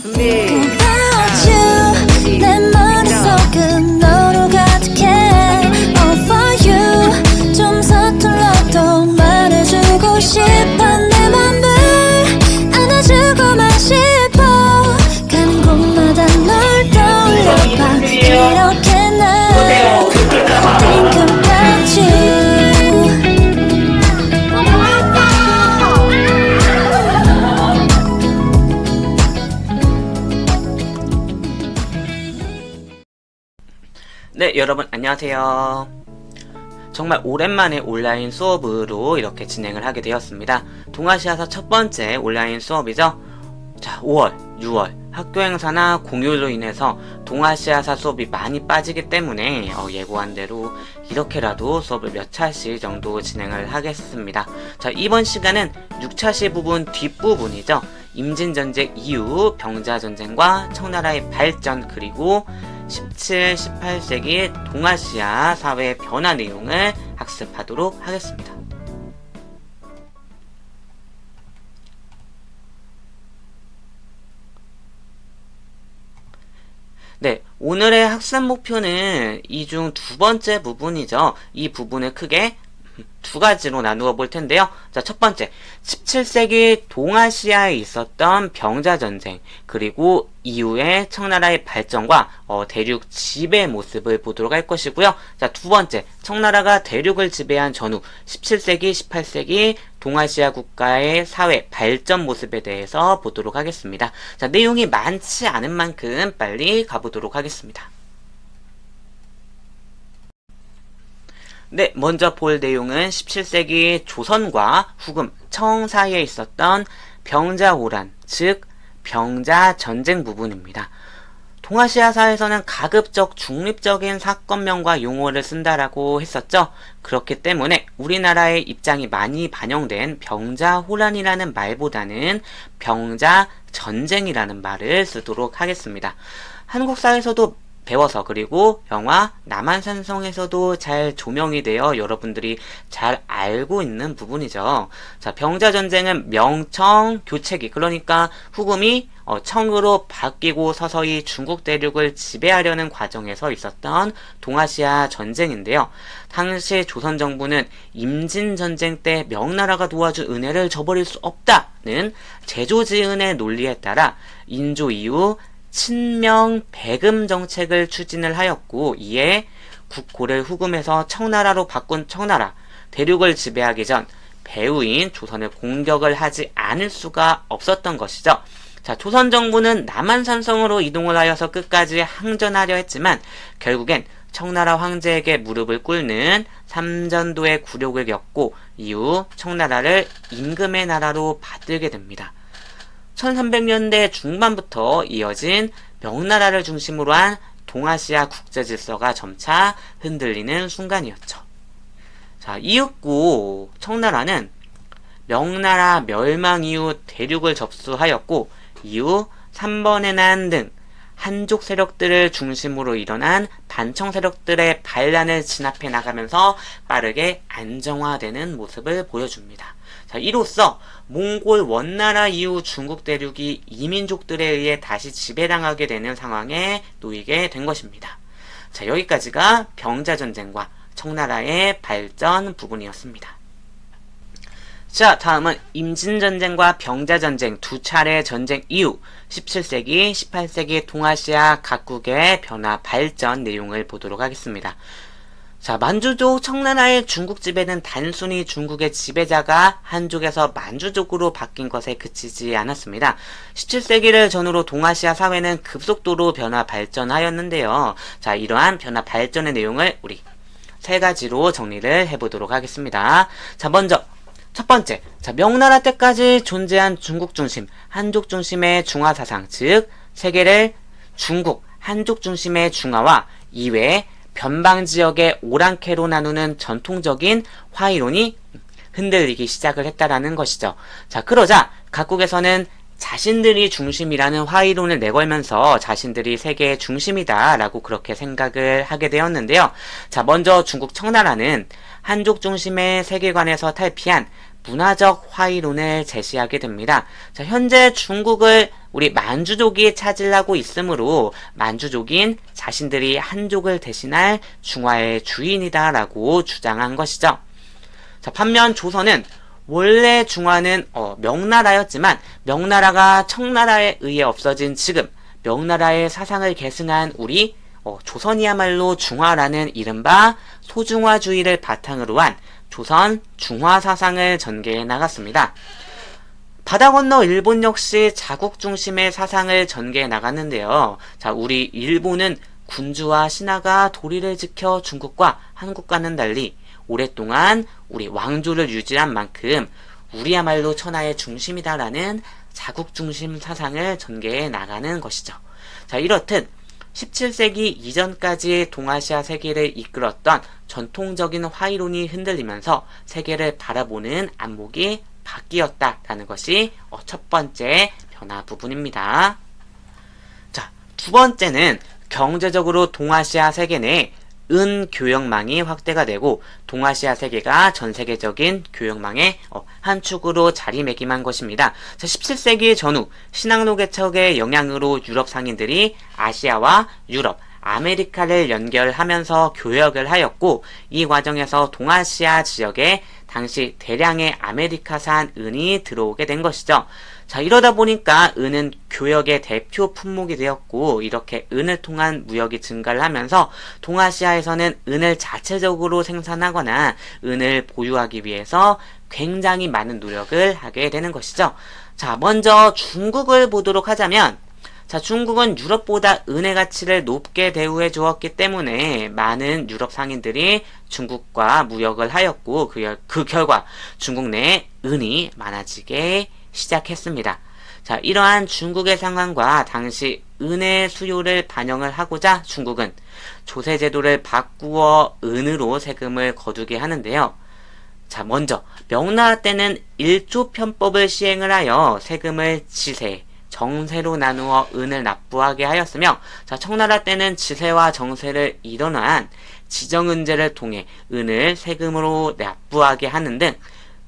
Without you 내 머릿속은 너로 가득해. All for you 좀 서툴러도 말해주고 싶어. 내 맘을 안아주고만 싶어. 가는 곳마다 널 떠올려봐. 이렇게 날 think about you. 네, 여러분 안녕하세요. 정말 오랜만에 온라인 수업으로 이렇게 진행을 하게 되었습니다. 동아시아사 첫 번째 온라인 수업이죠. 자, 5월, 6월 학교 행사나 공휴일로 인해서 동아시아사 수업이 많이 빠지기 때문에 예고한 대로 이렇게라도 수업을 몇 차시 정도 진행을 하겠습니다. 자, 이번 시간은 6차시 부분 뒷부분이죠. 임진전쟁 이후 병자전쟁과 청나라의 발전, 그리고 17, 18세기 동아시아 사회 변화 내용을 학습하도록 하겠습니다. 네, 오늘의 학습 목표는 이 중 두 번째 부분이죠. 이 부분을 크게 두 가지로 나누어 볼 텐데요. 자, 첫 번째, 17세기 동아시아에 있었던 병자전쟁, 그리고 이후에 청나라의 발전과 대륙 지배 모습을 보도록 할 것이고요. 자, 두 번째, 청나라가 대륙을 지배한 전후 17세기, 18세기 동아시아 국가의 사회 발전 모습에 대해서 보도록 하겠습니다. 자, 내용이 많지 않은 만큼 빨리 가보도록 하겠습니다. 네, 먼저 볼 내용은 17세기 조선과 후금, 청 사이에 있었던 병자호란, 즉 병자전쟁 부분입니다. 동아시아사에서는 가급적 중립적인 사건명과 용어를 쓴다라고 했었죠. 그렇기 때문에 우리나라의 입장이 많이 반영된 병자호란이라는 말보다는 병자전쟁이라는 말을 쓰도록 하겠습니다. 한국사에서도 배워서, 그리고 영화 남한산성에서도 잘 조명이 되어 여러분들이 잘 알고 있는 부분이죠. 자, 병자전쟁은 명청 교체기, 그러니까 후금이 청으로 바뀌고 서서히 중국 대륙을 지배하려는 과정에서 있었던 동아시아 전쟁인데요. 당시 조선 정부는 임진전쟁 때 명나라가 도와준 은혜를 저버릴 수 없다는 제조지은의 논리에 따라 인조 이후 친명 배금 정책을 추진을 하였고, 이에 국고를 후금에서 청나라로 바꾼 청나라, 대륙을 지배하기 전 배후인 조선을 공격을 하지 않을 수가 없었던 것이죠. 자, 조선 정부는 남한산성으로 이동을 하여서 끝까지 항전하려 했지만 결국엔 청나라 황제에게 무릎을 꿇는 삼전도의 굴욕을 겪고 이후 청나라를 임금의 나라로 받들게 됩니다. 1300년대 중반부터 이어진 명나라를 중심으로 한 동아시아 국제질서가 점차 흔들리는 순간이었죠. 자, 이윽고 청나라는 명나라 멸망 이후 대륙을 접수하였고, 이후 3번의 난 등 한족 세력들을 중심으로 일어난 반청 세력들의 반란을 진압해 나가면서 빠르게 안정화되는 모습을 보여줍니다. 자, 이로써 몽골 원나라 이후 중국 대륙이 이민족들에 의해 다시 지배당하게 되는 상황에 놓이게 된 것입니다. 자, 여기까지가 병자전쟁과 청나라의 발전 부분이었습니다. 자, 다음은 임진전쟁과 병자전쟁 두 차례 전쟁 이후 17세기, 18세기 동아시아 각국의 변화 발전 내용을 보도록 하겠습니다. 자, 만주족 청나라의 중국 지배는 단순히 중국의 지배자가 한족에서 만주족으로 바뀐 것에 그치지 않았습니다. 17세기를 전후로 동아시아 사회는 급속도로 변화 발전하였는데요. 자, 이러한 변화 발전의 내용을 우리 세 가지로 정리를 해보도록 하겠습니다. 자, 먼저 첫 번째, 자, 명나라 때까지 존재한 중국 중심, 한족 중심의 중화 사상, 즉 세계를 중국, 한족 중심의 중화와 이외에 변방 지역의 오랑캐로 나누는 전통적인 화이론이 흔들리기 시작을 했다라는 것이죠. 자, 그러자 각국에서는 자신들이 중심이라는 화이론을 내걸면서 자신들이 세계의 중심이다라고 그렇게 생각을 하게 되었는데요. 자, 먼저 중국 청나라는 한족 중심의 세계관에서 탈피한 문화적 화이론을 제시하게 됩니다. 자, 현재 중국을 우리 만주족이 차지하고 있으므로 만주족인 자신들이 한족을 대신할 중화의 주인이다라고 주장한 것이죠. 자, 반면 조선은 원래 중화는 명나라였지만 명나라가 청나라에 의해 없어진 지금 명나라의 사상을 계승한 우리 조선이야말로 중화라는 이른바 소중화주의를 바탕으로 한 조선 중화 사상을 전개해 나갔습니다. 바다 건너 일본 역시 자국 중심의 사상을 전개해 나갔는데요. 자, 우리 일본은 군주와 신하가 도리를 지켜 중국과 한국과는 달리 오랫동안 우리 왕조를 유지한 만큼 우리야말로 천하의 중심이다라는 자국 중심 사상을 전개해 나가는 것이죠. 자, 이렇듯 17세기 이전까지 동아시아 세계를 이끌었던 전통적인 화이론이 흔들리면서 세계를 바라보는 안목이 바뀌었다라는 것이 첫 번째 변화 부분입니다. 자, 두 번째는 경제적으로 동아시아 세계 내에 은교역망이 확대가 되고 동아시아 세계가 전세계적인 교역망의 한 축으로 자리매김한 것입니다. 17세기 전후 신항로 개척의 영향으로 유럽 상인들이 아시아와 유럽, 아메리카를 연결하면서 교역을 하였고 이 과정에서 동아시아 지역에 당시 대량의 아메리카산 은이 들어오게 된 것이죠. 자, 이러다 보니까 은은 교역의 대표 품목이 되었고 이렇게 은을 통한 무역이 증가를 하면서 동아시아에서는 은을 자체적으로 생산하거나 은을 보유하기 위해서 굉장히 많은 노력을 하게 되는 것이죠. 자, 먼저 중국을 보도록 하자면 자, 중국은 유럽보다 은의 가치를 높게 대우해 주었기 때문에 많은 유럽 상인들이 중국과 무역을 하였고 그 결과 중국 내에 은이 많아지게 시작했습니다. 자, 이러한 중국의 상황과 당시 은의 수요를 반영을 하고자 중국은 조세제도를 바꾸어 은으로 세금을 거두게 하는데요. 자, 먼저 명나라 때는 일조 편법을 시행을 하여 세금을 지세, 정세로 나누어 은을 납부하게 하였으며 자, 청나라 때는 지세와 정세를 일원한 지정은제를 통해 은을 세금으로 납부하게 하는 등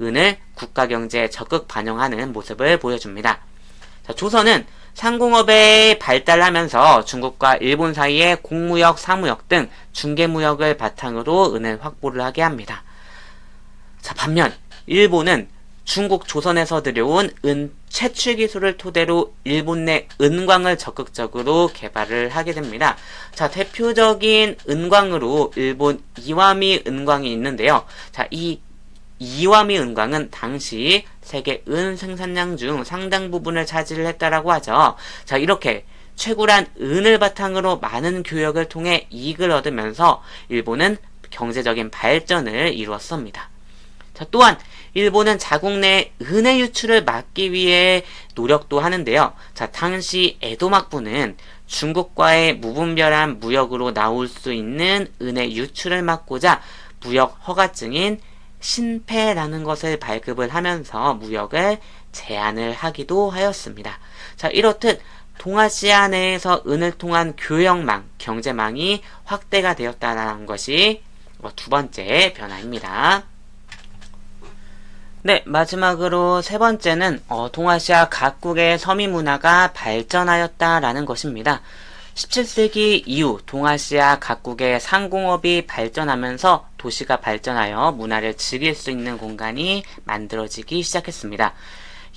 은을 국가경제에 적극 반영하는 모습을 보여줍니다. 자, 조선은 상공업에 발달하면서 중국과 일본 사이의 공무역, 사무역 등 중개무역을 바탕으로 은을 확보를 하게 합니다. 자, 반면 일본은 중국 조선에서 들여온 은 채취 기술을 토대로 일본 내 은광을 적극적으로 개발을 하게 됩니다. 자, 대표적인 은광으로 일본 이와미 은광이 있는데요. 자, 이 이와미 은광은 당시 세계 은 생산량 중 상당 부분을 차지를 했다라고 하죠. 자, 이렇게 최고란 은을 바탕으로 많은 교역을 통해 이익을 얻으면서 일본은 경제적인 발전을 이루었습니다. 자, 또한 일본은 자국 내 은의 유출을 막기 위해 노력도 하는데요. 자, 당시 에도 막부는 중국과의 무분별한 무역으로 나올 수 있는 은의 유출을 막고자 무역 허가증인 신패라는 것을 발급을 하면서 무역을 제한을 하기도 하였습니다. 자, 이렇듯 동아시아 내에서 은을 통한 교역망, 경제망이 확대가 되었다는 것이 두 번째 변화입니다. 네, 마지막으로 세 번째는 동아시아 각국의 서민 문화가 발전하였다라는 것입니다. 17세기 이후 동아시아 각국의 상공업이 발전하면서 도시가 발전하여 문화를 즐길 수 있는 공간이 만들어지기 시작했습니다.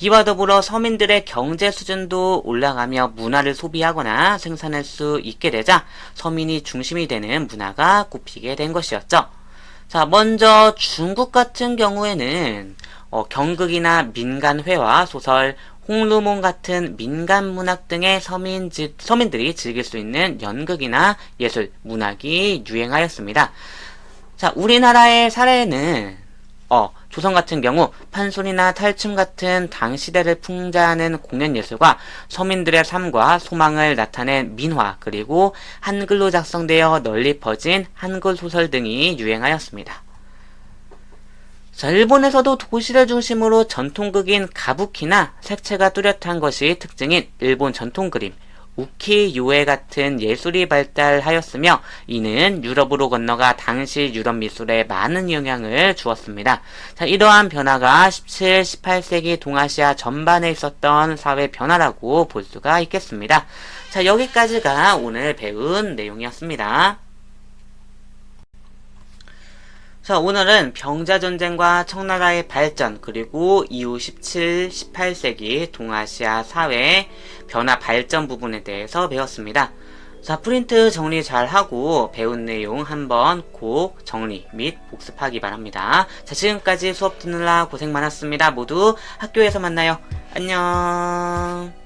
이와 더불어 서민들의 경제 수준도 올라가며 문화를 소비하거나 생산할 수 있게 되자 서민이 중심이 되는 문화가 꼽히게 된 것이었죠. 자, 먼저 중국 같은 경우에는 경극이나 민간회화, 소설, 홍루몽 같은 민간 문학 등의 서민들이 즐길 수 있는 연극이나 예술, 문학이 유행하였습니다. 자, 우리나라의 사례는 조선 같은 경우 판소리나 탈춤 같은 당시대를 풍자하는 공연 예술과 서민들의 삶과 소망을 나타낸 민화, 그리고 한글로 작성되어 널리 퍼진 한글 소설 등이 유행하였습니다. 자, 일본에서도 도시를 중심으로 전통극인 가부키나 색채가 뚜렷한 것이 특징인 일본 전통 그림, 우키요에 같은 예술이 발달하였으며 이는 유럽으로 건너가 당시 유럽 미술에 많은 영향을 주었습니다. 자, 이러한 변화가 17, 18세기 동아시아 전반에 있었던 사회 변화라고 볼 수가 있겠습니다. 자, 여기까지가 오늘 배운 내용이었습니다. 자, 오늘은 병자전쟁과 청나라의 발전, 그리고 이후 17, 18세기 동아시아 사회 변화 발전 부분에 대해서 배웠습니다. 자, 프린트 정리 잘 하고 배운 내용 한번 꼭 정리 및 복습하기 바랍니다. 자, 지금까지 수업 듣느라 고생 많았습니다. 모두 학교에서 만나요. 안녕.